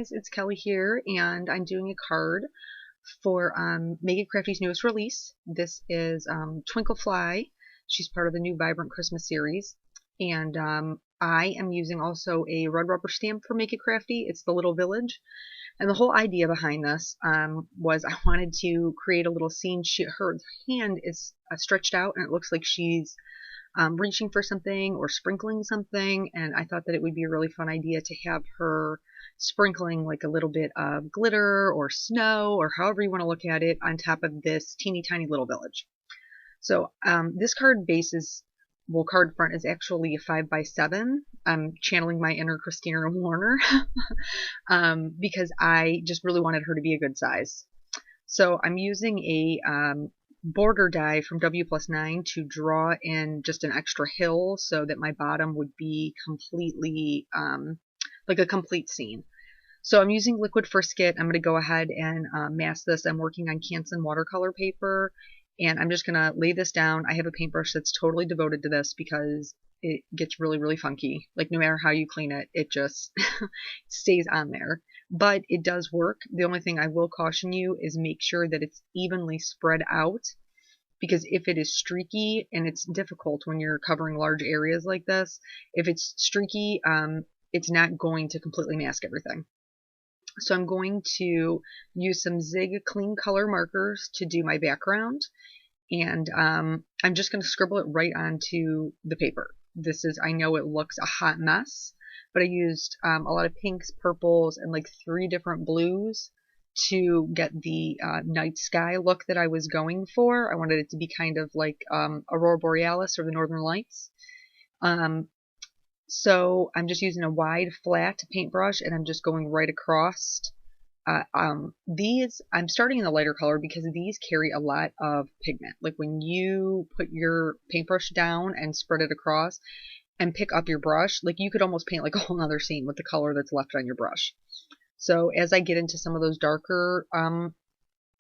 guys, it's Kelly here, and I'm doing a card for Make It Crafty's newest release. This is Twinkle Fly. She's part of the new Vibrant Christmas series, and I am using also a red rubber stamp for Make It Crafty. It's the Little Village, and the whole idea behind this was I wanted to create a little scene. Her hand is stretched out, and it looks like she's reaching for something or sprinkling something, and I thought that it would be a really fun idea to have her sprinkling like a little bit of glitter or snow or however you want to look at it on top of this teeny tiny little village. So this card base is, well, card front is actually a 5x7. I'm channeling my inner Christina Warner because I just really wanted her to be a good size. So I'm using a border die from W+9 to draw in just an extra hill so that my bottom would be completely like a complete scene. So I'm using liquid frisket. I'm going to go ahead and mask this. I'm working on Canson watercolor paper, and I'm just going to lay this down. I have a paintbrush that's totally devoted to this because it gets really, really funky. Like, no matter how you clean it, it just stays on there. But it does work. The only thing I will caution you is make sure that it's evenly spread out, because if it is streaky, and it's difficult when you're covering large areas like this, if it's streaky, it's not going to completely mask everything. So I'm going to use some Zig clean color markers to do my background, and I'm just going to scribble it right onto the paper. This is, I know it looks a hot mess, but I used a lot of pinks, purples, and like 3 different blues to get the night sky look that I was going for. I wanted it to be kind of like Aurora Borealis or the Northern Lights. So I'm just using a wide flat paintbrush, and I'm just going right across. These, I'm starting in the lighter color because these carry a lot of pigment. Like when you put your paintbrush down and spread it across and pick up your brush, like you could almost paint like a whole other scene with the color that's left on your brush. So as I get into some of those darker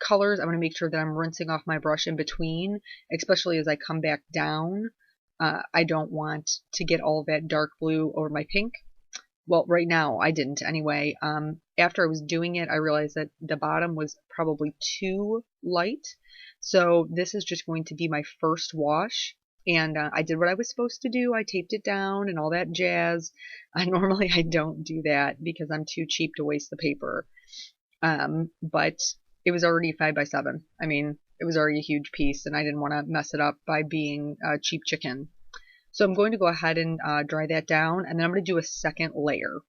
colors, I'm going to make sure that I'm rinsing off my brush in between, especially as I come back down. I don't want to get all that dark blue over my pink. Well, right now I didn't anyway. After I was doing it, I realized that the bottom was probably too light. So this is just going to be my first wash. And I did what I was supposed to do. I taped it down and all that jazz. Normally I don't do that because I'm too cheap to waste the paper. But it was already 5x7. I mean, it was already a huge piece, and I didn't want to mess it up by being a cheap chicken. So I'm going to go ahead and dry that down, and then I'm going to do a second layer.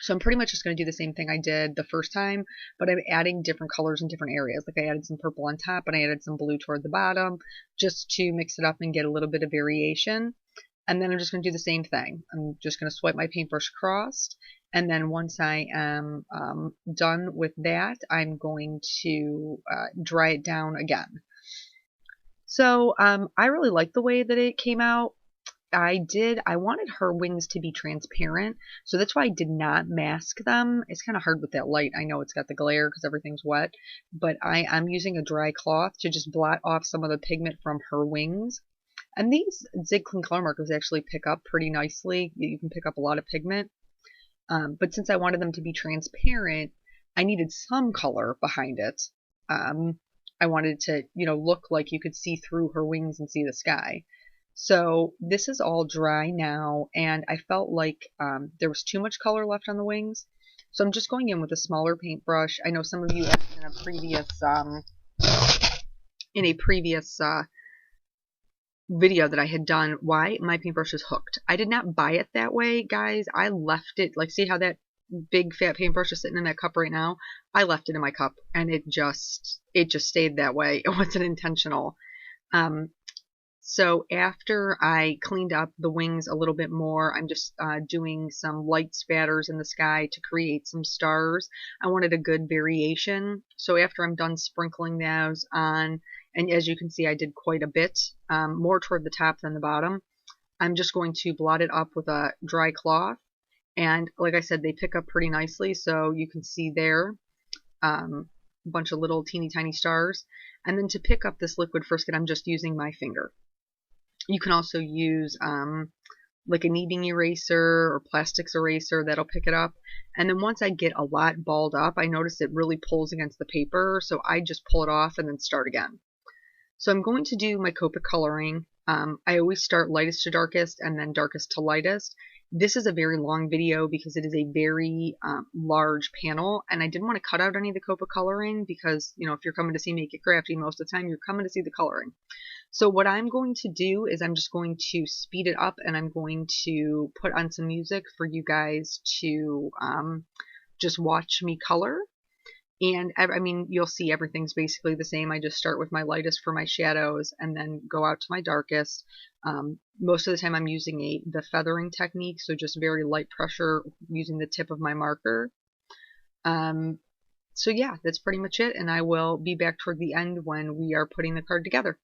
So I'm pretty much just going to do the same thing I did the first time, but I'm adding different colors in different areas. Like I added some purple on top, and I added some blue toward the bottom, just to mix it up and get a little bit of variation. And then I'm just going to do the same thing. I'm just going to swipe my paintbrush across, and then once I am done with that, I'm going to dry it down again. So I really like the way that it came out. I wanted her wings to be transparent, so that's why I did not mask them. It's kind of hard with that light. I know it's got the glare because everything's wet, but I'm using a dry cloth to just blot off some of the pigment from her wings. And these Zig Clean color markers actually pick up pretty nicely. You can pick up a lot of pigment. But since I wanted them to be transparent, I needed some color behind it. I wanted it to, look like you could see through her wings and see the sky. So this is all dry now, and I felt like there was too much color left on the wings. So I'm just going in with a smaller paintbrush. I know some of you asked in a previous video that I had done why my paintbrush is hooked. I did not buy it that way, guys. I left it, like, see how that big fat paintbrush is sitting in that cup right now? I left it in my cup, and it just stayed that way. It wasn't intentional. So after I cleaned up the wings a little bit more, I'm just doing some light spatters in the sky to create some stars. I wanted a good variation. So after I'm done sprinkling those on, and as you can see, I did quite a bit, more toward the top than the bottom, I'm just going to blot it up with a dry cloth. And like I said, they pick up pretty nicely. So you can see there a bunch of little teeny tiny stars. And then to pick up this liquid frisket, I'm just using my finger. You can also use like a kneading eraser or plastics eraser that'll pick it up. And then once I get a lot balled up, I notice it really pulls against the paper, so I just pull it off and then start again. So I'm going to do my Copic coloring. I always start lightest to darkest and then darkest to lightest. This is a very long video because it is a very large panel, and I didn't want to cut out any of the Copic coloring because, you know, if you're coming to see me get crafty, most of the time you're coming to see the coloring. So what I'm going to do is I'm just going to speed it up, and I'm going to put on some music for you guys to just watch me color. And I mean, you'll see everything's basically the same. I just start with my lightest for my shadows and then go out to my darkest. Most of the time I'm using the feathering technique, so just very light pressure using the tip of my marker. So yeah, that's pretty much it, and I will be back toward the end when we are putting the card together.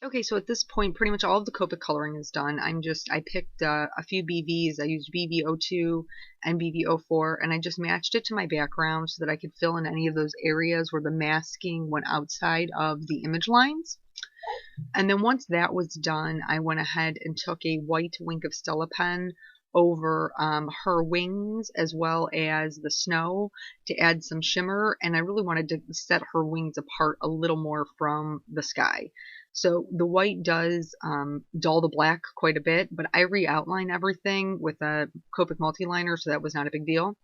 Okay, so at this point, pretty much all of the Copic coloring is done. I picked a few BVs. I used BV02 and BV04, and I just matched it to my background so that I could fill in any of those areas where the masking went outside of the image lines. And then once that was done, I went ahead and took a white Wink of Stella pen over her wings as well as the snow to add some shimmer, and I really wanted to set her wings apart a little more from the sky. So the white does dull the black quite a bit, but I re-outline everything with a Copic multi-liner, so that was not a big deal.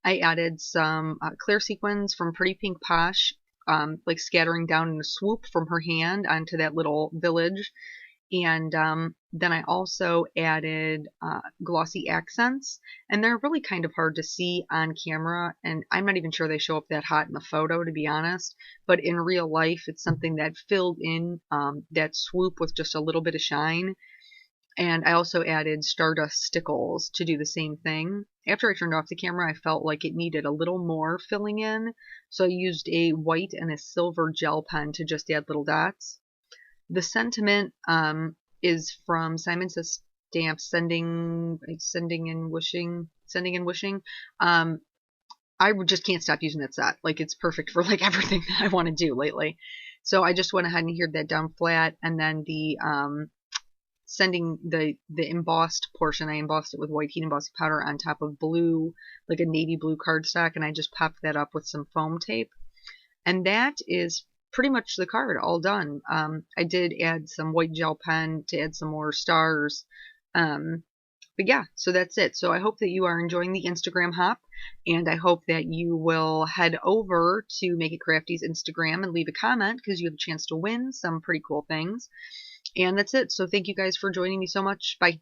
I added some clear sequins from Pretty Pink Posh, like scattering down in a swoop from her hand onto that little village. And then I also added glossy accents, and they're really kind of hard to see on camera, and I'm not even sure they show up that hot in the photo, to be honest, but in real life it's something that filled in that swoop with just a little bit of shine. And I also added Stardust Stickles to do the same thing. After I turned off the camera, I felt like it needed a little more filling in, so I used a white and a silver gel pen to just add little dots. The sentiment is from Simon Says Stamp, sending and wishing. I just can't stop using that set. Like, it's perfect for like everything that I want to do lately. So I just went ahead and adhered that down flat, and then the sending the embossed portion, I embossed it with white heat embossing powder on top of blue, like a navy blue cardstock, and I just popped that up with some foam tape. And that is pretty much the card all done. I did add some white gel pen to add some more stars. But yeah, so that's it. So I hope that you are enjoying the Instagram hop, and I hope that you will head over to Make It Crafty's Instagram and leave a comment, because you have a chance to win some pretty cool things. And that's it. So thank you guys for joining me so much. Bye.